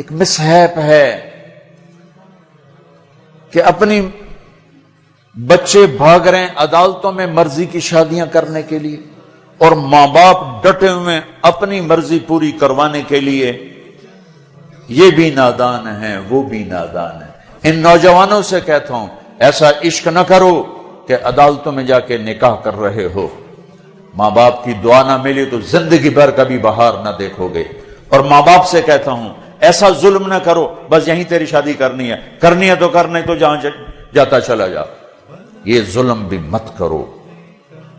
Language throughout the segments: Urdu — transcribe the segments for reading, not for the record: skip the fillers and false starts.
ایک مسہیپ ہے کہ اپنی بچے بھاگ رہے ہیں عدالتوں میں مرضی کی شادیاں کرنے کے لیے، اور ماں باپ ڈٹے ہوئے اپنی مرضی پوری کروانے کے لیے۔ یہ بھی نادان ہیں، وہ بھی نادان ہیں۔ ان نوجوانوں سے کہتا ہوں ایسا عشق نہ کرو کہ عدالتوں میں جا کے نکاح کر رہے ہو، ماں باپ کی دعا نہ ملی تو زندگی بھر کبھی بہار نہ دیکھو گے۔ اور ماں باپ سے کہتا ہوں ایسا ظلم نہ کرو بس یہیں تیری شادی کرنی ہے تو کرنے تو جہاں جاتا چلا جا، یہ ظلم بھی مت کرو۔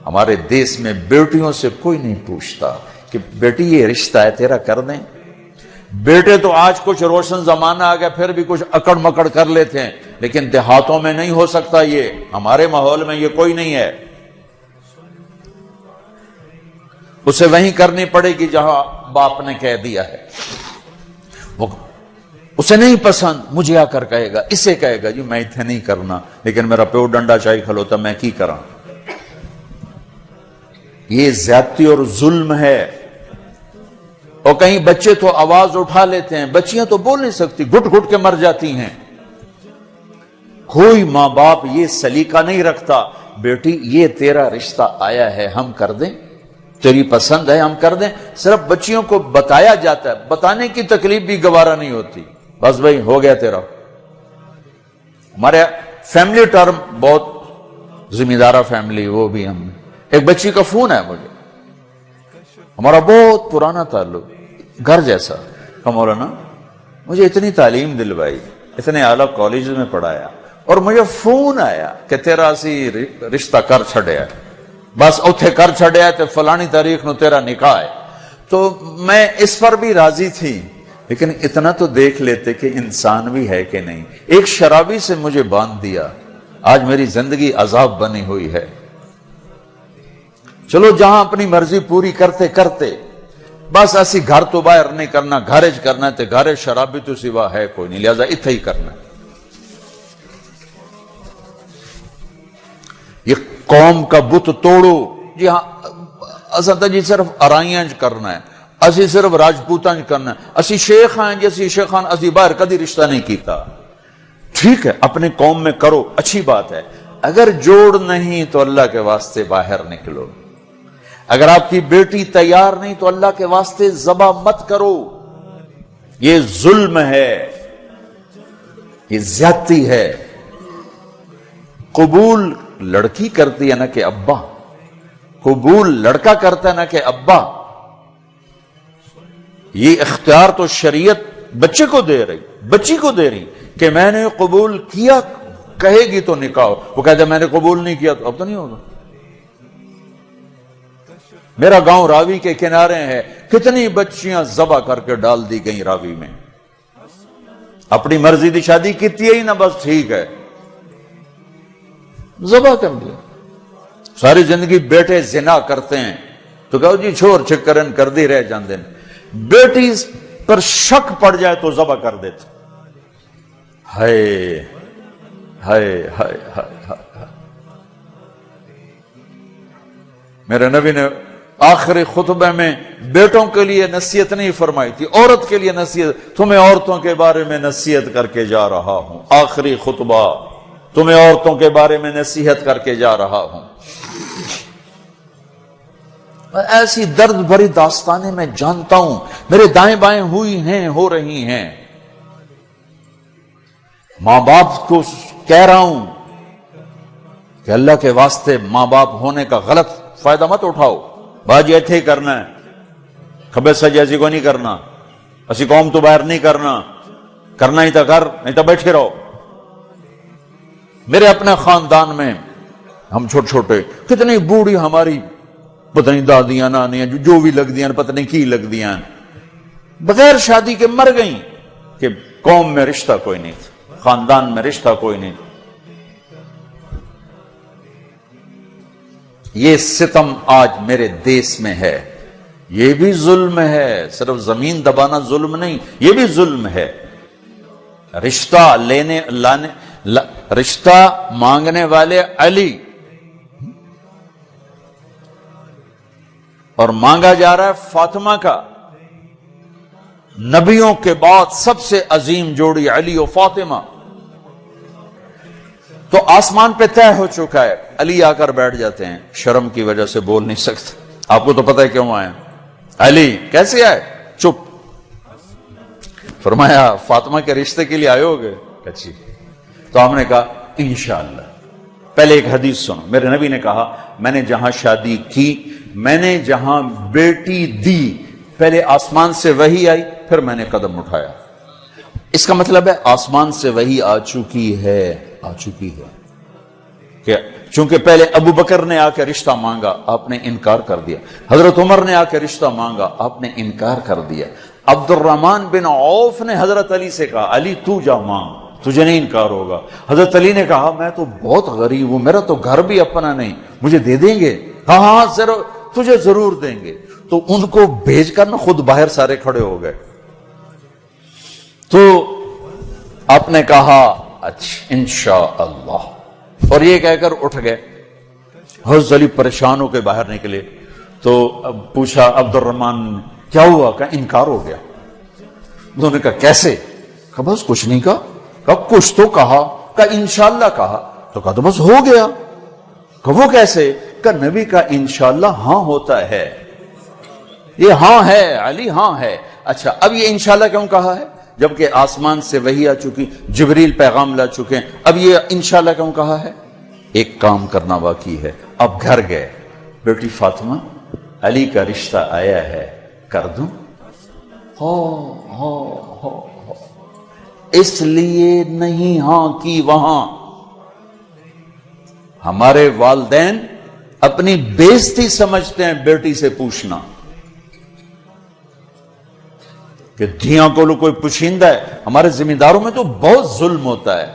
ہمارے دیس میں بیٹیوں سے کوئی نہیں پوچھتا کہ بیٹی یہ رشتہ ہے تیرا کر دیں۔ بیٹے تو آج کچھ روشن زمانہ آ گیا پھر بھی کچھ اکڑ مکڑ کر لیتے ہیں، لیکن دیہاتوں میں نہیں ہو سکتا، یہ ہمارے ماحول میں یہ کوئی نہیں ہے۔ اسے وہیں کرنی پڑے گی جہاں باپ نے کہہ دیا ہے۔ وہ اسے نہیں پسند، مجھے آ کر کہے گا، اسے کہے گا جی میں اتنے نہیں کرنا، لیکن میرا پیو ڈنڈا چاہیے کھلوتا میں کی کراں۔ یہ زیادتی اور ظلم ہے۔ اور کہیں بچے تو آواز اٹھا لیتے ہیں، بچیاں تو بول نہیں سکتی، گھٹ گھٹ کے مر جاتی ہیں۔ کوئی ماں باپ یہ سلیقہ نہیں رکھتا بیٹی یہ تیرا رشتہ آیا ہے ہم کر دیں، تیری پسند ہے ہم کر دیں۔ صرف بچیوں کو بتایا جاتا ہے، بتانے کی تکلیف بھی گوارا نہیں ہوتی، بس بھائی ہو گیا تیرا۔ ہمارے فیملی ٹرم بہت ذمہ دارہ فیملی، وہ بھی ہم ایک بچی کا فون ہے مجھے، ہمارا بہت پرانا تعلق، گھر جیسا، کہ مولانا مجھے اتنی تعلیم دلوائی، اتنے اعلیٰ کالج میں پڑھایا، اور مجھے فون آیا کہ تیرا اسی رشتہ کر چھڑیا ہے، بس اتھے کر چھڑیا ہے تو فلانی تاریخ نو تیرا نکاح ہے۔ تو میں اس پر بھی راضی تھی، لیکن اتنا تو دیکھ لیتے کہ انسان بھی ہے کہ نہیں۔ ایک شرابی سے مجھے باندھ دیا، آج میری زندگی عذاب بنی ہوئی ہے۔ چلو جہاں اپنی مرضی پوری کرتے کرتے بس ایسی گھر تو باہر نہیں کرنا، گھرج کرنا تے گھر شرابی تو سوا ہے کوئی نہیں، لہذا اتھے ہی کرنا۔ یہ قوم کا بت توڑو جی ہاں، اسا جی صرف ارائیاں کرنا ہے، اسی صرف راجپوتاں کرنا ہے، اسی شیخ ہیں جیسی شیخان اسی باہر کدی رشتہ نہیں کیتا۔ ٹھیک ہے اپنے قوم میں کرو، اچھی بات ہے، اگر جوڑ نہیں تو اللہ کے واسطے باہر نکلو۔ اگر آپ کی بیٹی تیار نہیں تو اللہ کے واسطے ذبح مت کرو، یہ ظلم ہے، یہ زیادتی ہے۔ قبول لڑکی کرتی ہے نہ کہ ابا، قبول لڑکا کرتا ہے نہ کہ ابا۔ یہ اختیار تو شریعت بچے کو دے رہی، بچی کو دے رہی کہ میں نے قبول کیا، کہے گی تو نکاح ہو۔ وہ کہتے ہیں میں نے قبول نہیں کیا تو اب تو نہیں ہوگا۔ میرا گاؤں راوی کے کنارے ہے، کتنی بچیاں ذبح کر کے ڈال دی گئیں راوی میں، اپنی مرضی دی شادی کیتی ہے ہی نہ، بس ٹھیک ہے ذبح کر دیا۔ ساری زندگی بیٹے زنا کرتے ہیں تو کہو جی چھوڑ چکرن کر دی رہ جاندے ہیں، بیٹی پر شک پڑ جائے تو ذبح کر دیتے۔ ہائے ہائے ہائے ہائے۔ میرے نبی نے آخری خطبے میں بیٹوں کے لیے نصیحت نہیں فرمائی تھی، عورت کے لیے نصیحت، تمہیں عورتوں کے بارے میں نصیحت کر کے جا رہا ہوں، آخری خطبہ تمہیں عورتوں کے بارے میں نصیحت کر کے جا رہا ہوں۔ ایسی درد بھری داستانیں میں جانتا ہوں، میرے دائیں بائیں ہوئی ہیں، ہو رہی ہیں۔ ماں باپ کو کہہ رہا ہوں کہ اللہ کے واسطے ماں باپ ہونے کا غلط فائدہ مت اٹھاؤ، باجی ایتھے ہی کرنا ہے، کھبے سجے ایسی کو نہیں کرنا، اسی قوم تو باہر نہیں کرنا، کرنا ہی تو کر نہیں تو بیٹھے رہو۔ میرے اپنے خاندان میں ہم چھوٹے چھوٹے کتنی بوڑھی ہماری پتہ نہیں دادیاں نانیاں جو بھی لگ دیاں پتہ نہیں کی لگ دیاں بغیر شادی کے مر گئیں کہ قوم میں رشتہ کوئی نہیں تھا، خاندان میں رشتہ کوئی نہیں تھا۔ یہ ستم آج میرے دیس میں ہے، یہ بھی ظلم ہے، صرف زمین دبانا ظلم نہیں، یہ بھی ظلم ہے۔ رشتہ رشتہ مانگنے والے علی اور مانگا جا رہا ہے فاطمہ کا، نبیوں کے بعد سب سے عظیم جوڑی علی و فاطمہ، تو آسمان پہ طے ہو چکا ہے. علی آ کر بیٹھ جاتے ہیں، شرم کی وجہ سے بول نہیں سکتے. آپ کو تو پتہ ہے کیوں آئے. علی کیسے آئے؟ چپ. فرمایا فاطمہ کے رشتے کے لیے آئے ہوگے؟ اچھی. تو ہم نے کہا انشاءاللہ. پہلے ایک حدیث سنو. میرے نبی نے کہا میں نے جہاں شادی کی، میں نے جہاں بیٹی دی، پہلے آسمان سے وحی آئی، پھر میں نے قدم اٹھایا. اس کا مطلب ہے آسمان سے وحی آ چکی ہے کہ چونکہ پہلے ابو بکر نے آ کے رشتہ مانگا، آپ نے انکار کر دیا. حضرت عمر نے آ کے رشتہ مانگا، آپ نے انکار کر دیا. عبد الرحمن بن عوف نے حضرت علی سے کہا علی تو جا مانگ، تجھے نہیں انکار ہوگا. حضرت علی نے کہا میں تو بہت غریب ہوں، میرا تو گھر بھی اپنا نہیں، مجھے دے دیں گے؟ ہاں ضرور، تجھے ضرور دیں گے. تو ان کو بھیج کر نا خود باہر سارے کھڑے ہو گئے. تو آپ نے کہا اچھا انشاءاللہ، اور یہ کہہ کر اٹھ گئے. حضرت علی پریشان ہو کے باہر نکلے. تو اب پوچھا عبد الرحمن کیا ہوا؟ کہ انکار ہو گیا. انہوں نے کہا کیسے؟ کہا بس کچھ نہیں کہا. کہا کچھ تو کہا. کہا انشاءاللہ کہا. تو کہا تو بس ہو گیا. کہا وہ کیسے؟ کہا نبی کا انشاءاللہ ہاں ہوتا ہے. یہ ہاں ہے علی، ہاں ہے. اچھا اب یہ انشاءاللہ کیوں کہا ہے جبکہ آسمان سے وحی آ چکی، جبریل پیغام لا چکے ہیں؟ اب یہ انشاءاللہ کیوں کہا ہے؟ ایک کام کرنا باقی ہے. اب گھر گئے، بیٹی فاطمہ علی کا رشتہ آیا ہے، کر دوں؟ ہو اس لیے نہیں ہاں کی وہاں. ہمارے والدین اپنی بےزتی سمجھتے ہیں بیٹی سے پوچھنا کہ دھیاں کو لو کوئی پوشیندہ ہے. ہمارے ذمہ داروں میں تو بہت ظلم ہوتا ہے.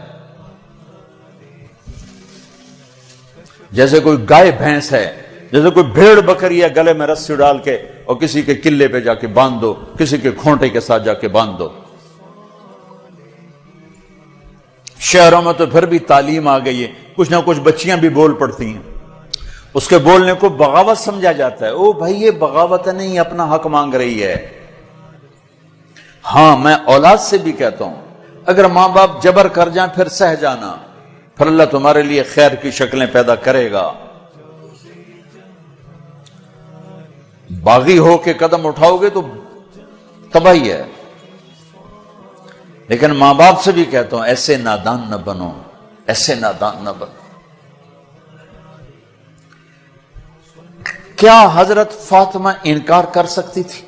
جیسے کوئی گائے بھینس ہے، جیسے کوئی بھیڑ بکری ہے، گلے میں رسی ڈال کے اور کسی کے قلعے پہ جا کے باندھ دو، کسی کے کھونٹے کے ساتھ جا کے باندھ دو. شہروں میں تو پھر بھی تعلیم آ گئی ہے، کچھ نہ کچھ بچیاں بھی بول پڑتی ہیں. اس کے بولنے کو بغاوت سمجھا جاتا ہے. او بھائی یہ بغاوت نہیں، اپنا حق مانگ رہی ہے. ہاں میں اولاد سے بھی کہتا ہوں اگر ماں باپ جبر کر جائیں پھر سہ جانا، پھر اللہ تمہارے لیے خیر کی شکلیں پیدا کرے گا. باغی ہو کے قدم اٹھاؤ گے تو تباہی ہے. لیکن ماں باپ سے بھی کہتا ہوں ایسے نادان نہ بنو، ایسے نادان نہ بنو. کیا حضرت فاطمہ انکار کر سکتی تھی؟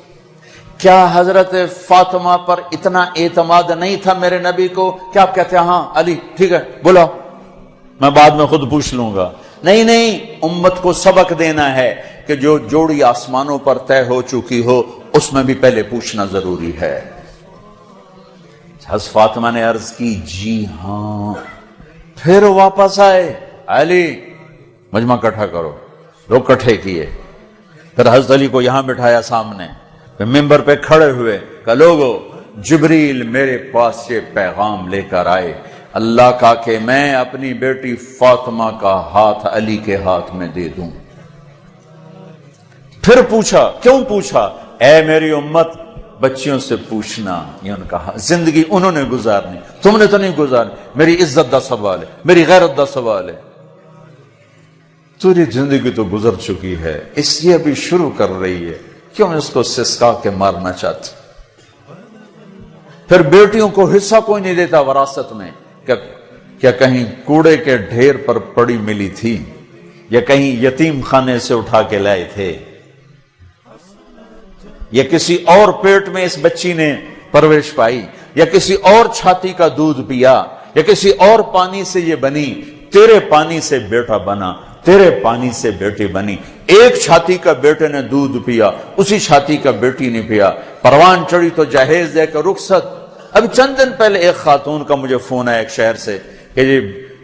کیا حضرت فاطمہ پر اتنا اعتماد نہیں تھا میرے نبی کو کہ آپ کہتے ہیں ہاں علی ٹھیک ہے بولا، میں بعد میں خود پوچھ لوں گا؟ نہیں، امت کو سبق دینا ہے کہ جو جوڑی آسمانوں پر طے ہو چکی ہو اس میں بھی پہلے پوچھنا ضروری ہے. حضرت فاطمہ نے عرض کی جی ہاں. پھر واپس آئے، علی مجمع کٹھا کرو. لوگ کٹھے کیے. پھر حضرت علی کو یہاں بٹھایا سامنے، پھر ممبر پہ کھڑے ہوئے کہ لوگو جبریل میرے پاس یہ پیغام لے کر آئے اللہ کا کہ میں اپنی بیٹی فاطمہ کا ہاتھ علی کے ہاتھ میں دے دوں. پھر پوچھا، کیوں پوچھا؟ اے میری امت بچیوں سے پوچھنا، یہ ان کا زندگی انہوں نے گزارنی، تم نے تو نہیں گزارنی. میری عزت دا سوال ہے، میری غیرت دا سوال ہے. تیری زندگی تو گزر چکی ہے، اس لیے ابھی شروع کر رہی ہے، کیوں اس کو سسکا کے مارنا چاہتی؟ پھر بیٹیوں کو حصہ کوئی نہیں دیتا وراثت میں. کیا کہیں کوڑے کے ڈھیر پر پڑی ملی تھی یا کہیں یتیم خانے سے اٹھا کے لائے تھے یا کسی اور پیٹ میں اس بچی نے پرورش پائی یا کسی اور چھاتی کا دودھ پیا یا کسی اور پانی سے یہ بنی؟ تیرے پانی سے بیٹا بنا، تیرے پانی سے بیٹی بنی. ایک چھاتی کا بیٹے نے دودھ پیا، اسی چھاتی کا بیٹی نے پیا. پروان چڑھی تو جہیز دے کر رخصت. اب چند دن پہلے ایک خاتون کا مجھے فون آیا ایک شہر سے کہ جی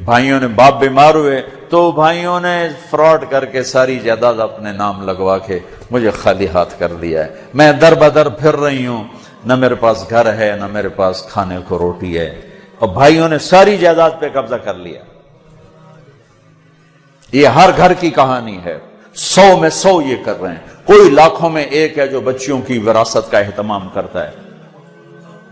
بھائیوں نے باپ بیمار ہوئے تو بھائیوں نے فراڈ کر کے ساری جائیداد اپنے نام لگوا کے مجھے خالی ہاتھ کر دیا ہے. میں در بدر پھر رہی ہوں، نہ میرے پاس گھر ہے نہ میرے پاس کھانے کو روٹی ہے، اور بھائیوں نے ساری جائیداد پہ قبضہ کر لیا. یہ ہر گھر کی کہانی ہے. 100 میں 100 یہ کر رہے ہیں. کوئی لاکھوں میں ایک ہے جو بچیوں کی وراثت کا اہتمام کرتا ہے.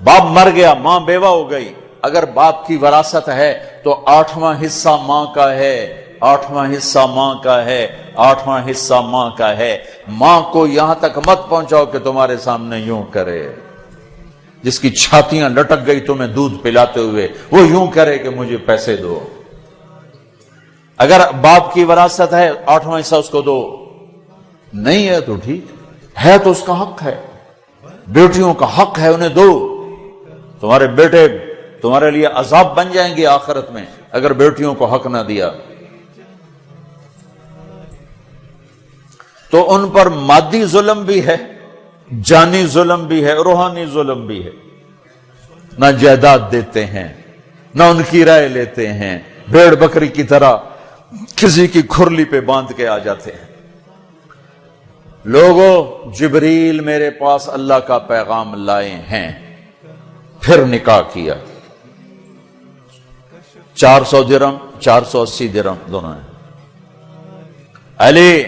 باپ مر گیا، ماں بیوہ ہو گئی، اگر باپ کی وراثت ہے تو 8واں حصہ ماں کا ہے، 8واں حصہ ماں کا ہے، 8واں حصہ ماں کا ہے۔ ماں کو یہاں تک مت پہنچاؤ کہ تمہارے سامنے یوں کرے، جس کی چھاتیاں لٹک گئی تمہیں دودھ پلاتے ہوئے، وہ یوں کرے کہ مجھے پیسے دو۔ اگر باپ کی وراثت ہے 8واں حصہ اس کو دو، نہیں ہے تو ٹھیک ہے، تو اس کا حق ہے، بیٹیوں کا حق ہے، انہیں دو۔ تمہارے بیٹے تمہارے لیے عذاب بن جائیں گے آخرت میں اگر بیٹیوں کو حق نہ دیا۔ تو ان پر مادی ظلم بھی ہے، جانی ظلم بھی ہے، روحانی ظلم بھی ہے۔ نہ جائیداد دیتے ہیں، نہ ان کی رائے لیتے ہیں، بھیڑ بکری کی طرح کسی کی کھرلی پہ باندھ کے آ جاتے ہیں۔ لوگوں، جبریل میرے پاس اللہ کا پیغام لائے ہیں، پھر نکاح کیا، 400 درہم 480 درہم دونوں ہیں۔ علی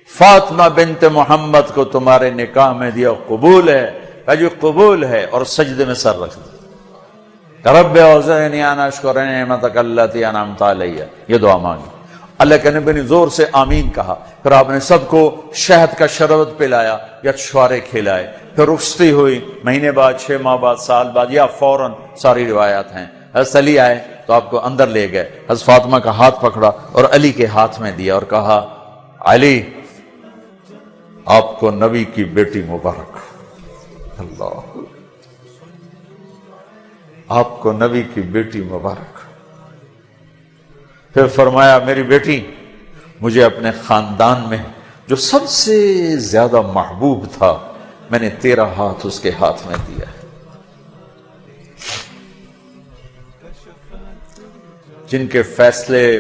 فاطمہ بنت محمد کو تمہارے نکاح میں دیا، قبول ہے؟ کہا جی قبول ہے، اور سجدے میں سر رکھ دیا، رب اوزعنی ان اشکر نعمتک التی انعمت علی، یہ دعا مانگی۔ اللہ کے نبی نے زور سے آمین کہا، پھر آپ نے سب کو شہد کا شربت پلایا یا چھوارے کھلائے، پھر رخصتی ہوئی، مہینے بعد، 6 ماہ بعد، سال بعد، یا فوراً، ساری روایات ہیں۔ حضرت علی آئے تو آپ کو اندر لے گئے، حضرت فاطمہ کا ہاتھ پکڑا اور علی کے ہاتھ میں دیا اور کہا، علی آپ کو نبی کی بیٹی مبارک، اللہ، آپ کو نبی کی بیٹی مبارک۔ پھر فرمایا، میری بیٹی، مجھے اپنے خاندان میں جو سب سے زیادہ محبوب تھا، میں نے تیرا ہاتھ اس کے ہاتھ میں دیا ہے۔ جن کے فیصلے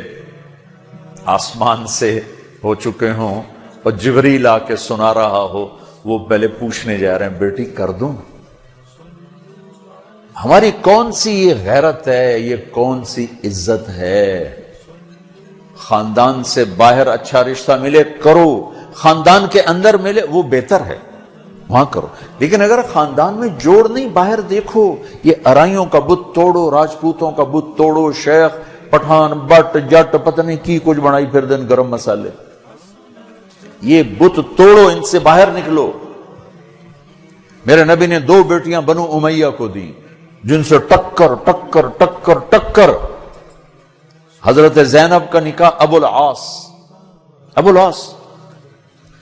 آسمان سے ہو چکے ہوں اور جبریل آ کے سنا رہا ہو، وہ پہلے پوچھنے جا رہے ہیں، بیٹی کر دوں؟ ہماری کون سی یہ غیرت ہے، یہ کون سی عزت ہے؟ خاندان سے باہر اچھا رشتہ ملے کرو، خاندان کے اندر ملے وہ بہتر ہے، وہاں کرو۔ لیکن اگر خاندان میں جوڑ نہیں، باہر دیکھو، یہ ارائیوں کا بت توڑو، راجپوتوں کا بت توڑو، شیخ پٹھان بٹ جٹ پتہ نہیں کی کچھ بنائی پھر دن گرم مسالے، یہ بت توڑو، ان سے باہر نکلو۔ میرے نبی نے 2 بیٹیاں بنو امیہ کو دی، جن سے ٹکر ٹکر ٹکر ٹکر۔ حضرت زینب کا نکاح ابو العاص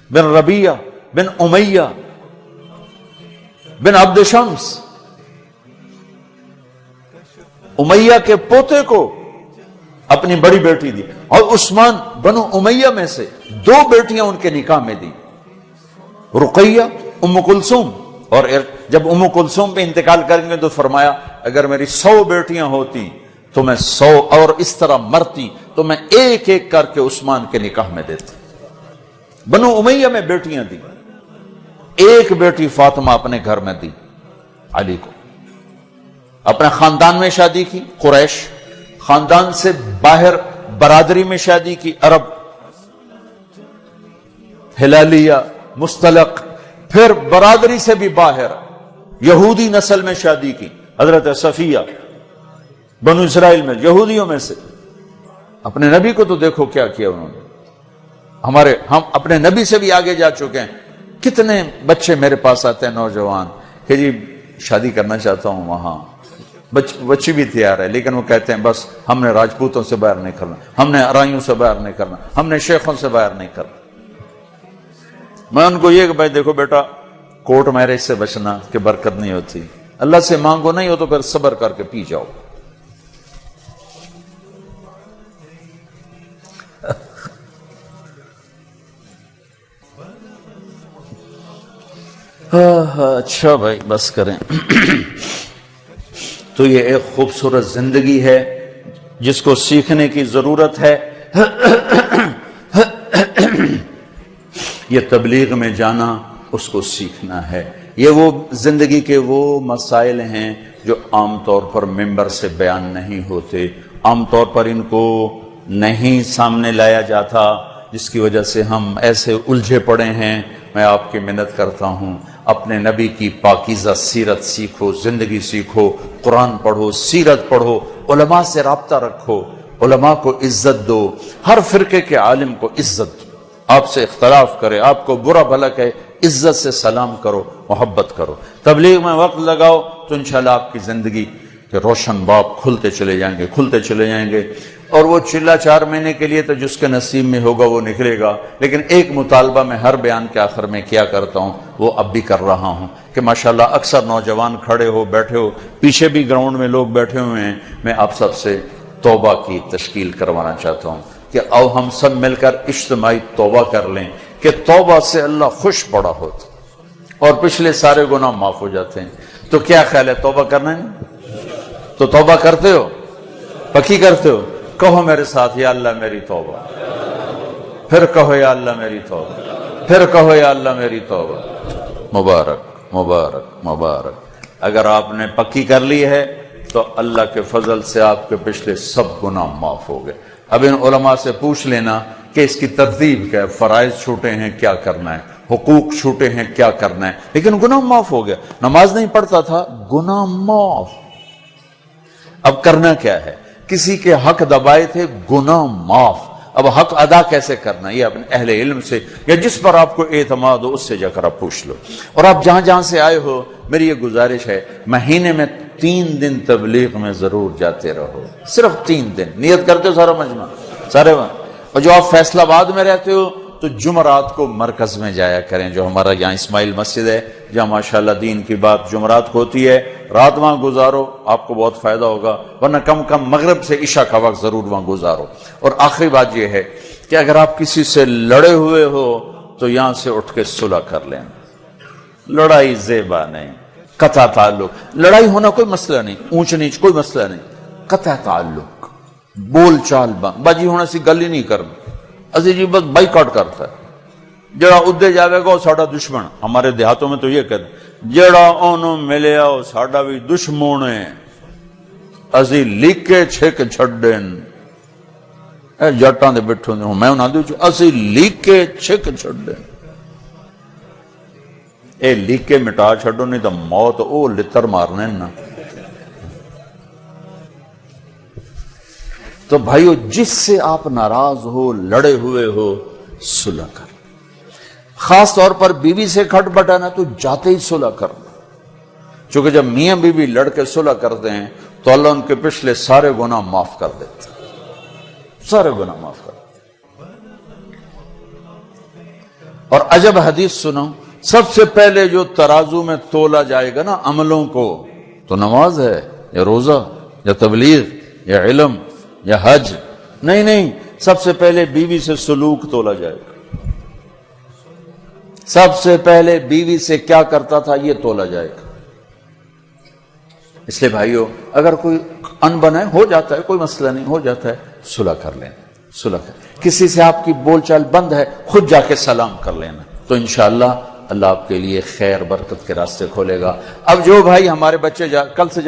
بن ربیعہ بن امیہ بن عبد شمس، امیہ کے پوتے کو اپنی بڑی بیٹی دی، اور عثمان بنو امیہ میں سے 2 بیٹیاں ان کے نکاح میں دی، رقیہ ام کلثوم۔ اور جب ام کلثوم پہ انتقال کریں گے تو فرمایا، اگر میری 100 بیٹیاں ہوتی تو میں 100 اور اس طرح مرتی تو میں ایک ایک کر کے عثمان کے نکاح میں دیتا۔ بنو امیہ میں بیٹیاں دی، ایک بیٹی فاطمہ اپنے گھر میں دی علی کو، اپنے خاندان میں شادی کی قریش، خاندان سے باہر برادری میں شادی کی عرب، ہلالیہ، مستلق، پھر برادری سے بھی باہر یہودی نسل میں شادی کی، حضرت صفیہ بنو اسرائیل میں یہودیوں میں سے۔ اپنے نبی کو تو دیکھو کیا کیا انہوں نے، ہم اپنے نبی سے بھی آگے جا چکے ہیں۔ کتنے بچے میرے پاس آتے ہیں نوجوان کہ جی شادی کرنا چاہتا ہوں، وہاں بچی بھی تیار ہے، لیکن وہ کہتے ہیں بس ہم نے راجپوتوں سے باہر نہیں کرنا، ہم نے ارائیوں سے باہر نہیں کرنا، ہم نے شیخوں سے باہر نہیں کرنا۔ میں ان کو یہ کہ بھائی دیکھو بیٹا، کورٹ میرج سے بچنا کہ برکت نہیں ہوتی، اللہ سے مانگو، نہیں ہو تو پھر صبر کر کے پی جاؤ۔ اچھا بھائی بس کریں۔ تو یہ ایک خوبصورت زندگی ہے جس کو سیکھنے کی ضرورت ہے۔ یہ تبلیغ میں جانا، اس کو سیکھنا ہے۔ یہ وہ زندگی کے وہ مسائل ہیں جو عام طور پر ممبر سے بیان نہیں ہوتے، عام طور پر ان کو نہیں سامنے لایا جاتا، جس کی وجہ سے ہم ایسے الجھے پڑے ہیں۔ میں آپ کی منت کرتا ہوں اپنے نبی کی پاکیزہ سیرت سیکھو، زندگی سیکھو، قرآن پڑھو، سیرت پڑھو، علماء سے رابطہ رکھو، علماء کو عزت دو، ہر فرقے کے عالم کو عزت دو، آپ سے اختلاف کرے، آپ کو برا بھلا کہے، عزت سے سلام کرو، محبت کرو، تبلیغ میں وقت لگاؤ، تو انشاءاللہ آپ کی زندگی کے روشن باب کھلتے چلے جائیں گے، کھلتے چلے جائیں گے، اور وہ چلہ 4 مہینے کے لیے تو جس کے نصیب میں ہوگا وہ نکلے گا۔ لیکن ایک مطالبہ میں ہر بیان کے آخر میں کیا کرتا ہوں، وہ اب بھی کر رہا ہوں کہ ماشاءاللہ اکثر نوجوان کھڑے ہو، بیٹھے ہو، پیچھے بھی گراؤنڈ میں لوگ بیٹھے ہوئے ہیں، میں آپ سب سے توبہ کی تشکیل کروانا چاہتا ہوں کہ آؤ ہم سب مل کر اجتماعی توبہ کر لیں کہ توبہ سے اللہ خوش بڑا ہوتا اور پچھلے سارے گناہ معاف ہو جاتے ہیں۔ تو کیا خیال ہے، توبہ کرنا ہے؟ تو توبہ کرتے ہو، پکی کرتے ہو؟ کہو میرے ساتھ، یا اللہ میری توبہ، پھر کہو یا اللہ میری توبہ، پھر کہو یا اللہ میری توبہ۔ مبارک مبارک مبارک۔ اگر آپ نے پکی کر لی ہے تو اللہ کے فضل سے آپ کے پچھلے سب گناہ معاف ہو گئے۔ اب ان علماء سے پوچھ لینا کہ اس کی ترتیب کیا ہے، فرائض چھوٹے ہیں کیا کرنا ہے، حقوق چھوٹے ہیں کیا کرنا ہے، لیکن گناہ معاف ہو گیا۔ نماز نہیں پڑھتا تھا، گناہ معاف۔ اب کرنا کیا ہے، کسی کے حق دبائے تھے، گناہ معاف۔ اب حق ادا کیسے کرنا، یہ اپنے اہل علم سے یا جس پر آپ کو اعتماد ہو اس سے جا کر آپ پوچھ لو۔ اور آپ جہاں جہاں سے آئے ہو، میری یہ گزارش ہے، مہینے میں 3 دن تبلیغ میں ضرور جاتے رہو، صرف 3 دن۔ نیت کرتے ہو سارا مجمع سارے وہاں، اور جو آپ فیصل آباد میں رہتے ہو تو جمعرات کو مرکز میں جایا کریں، جو ہمارا یہاں اسماعیل مسجد ہے جہاں ماشاءاللہ دین کی بات جمعرات کو ہوتی ہے، رات وہاں گزارو، آپ کو بہت فائدہ ہوگا، ورنہ کم مغرب سے عشاء کا وقت ضرور وہاں گزارو۔ اور آخری بات یہ ہے کہ اگر آپ کسی سے لڑے ہوئے ہو تو یہاں سے اٹھ کے صلح کر لیں۔ لڑائی زیبا نہیں، قطع تعلق، لڑائی ہونا کوئی مسئلہ نہیں، اونچ نیچ کوئی مسئلہ نہیں، قطع تعلق، بول چال باجی ہونا سی گل ہی نہیں کرنا، اسی جی بس بائیکاٹ کرتا ہے۔ جڑا ادھے جاوے گا وہ ساڈا دشمن، ہمارے دیہاتوں میں تو یہ کہتے جڑا اونوں ملیا وہ ساڈا بھی دشمن ہے، اسی لیکے چھک چھڈن، اے جٹاں دے بیٹھوں دے میں انہاں دے اسی لیکے چھک چھڈن، اے لیکے مٹا چھڈو نہیں تو موت او لتر مارنے نا۔ تو بھائیو جس سے آپ ناراض ہو، لڑے ہوئے ہو، صلح کر۔ خاص طور پر بیوی سے کھٹ بٹانا تو جاتے ہی صلح کرنا، چونکہ جب میاں بیوی لڑ کے صلح کرتے ہیں تو اللہ ان کے پچھلے سارے گناہ معاف کر دیتے ہیں، سارے گناہ معاف کر دیتے ہیں۔ اور عجب حدیث سنو، سب سے پہلے جو ترازو میں تولا جائے گا نا عملوں کو، تو نماز ہے یا روزہ یا تبلیغ یا علم یا حج نہیں، سب سے پہلے بیوی سے سلوک تولا جائے گا، سب سے پہلے بیوی سے کیا کرتا تھا یہ تولا جائے گا۔ اس لیے بھائیو اگر کوئی انبن ہے، ہو جاتا ہے، کوئی مسئلہ نہیں، ہو جاتا ہے، صلح کر لینا، صلح کر۔ کسی سے آپ کی بول چال بند ہے، خود جا کے سلام کر لینا، تو انشاءاللہ اللہ آپ کے لیے خیر برکت کے راستے کھولے گا۔ اب جو بھائی ہمارے بچے کل سے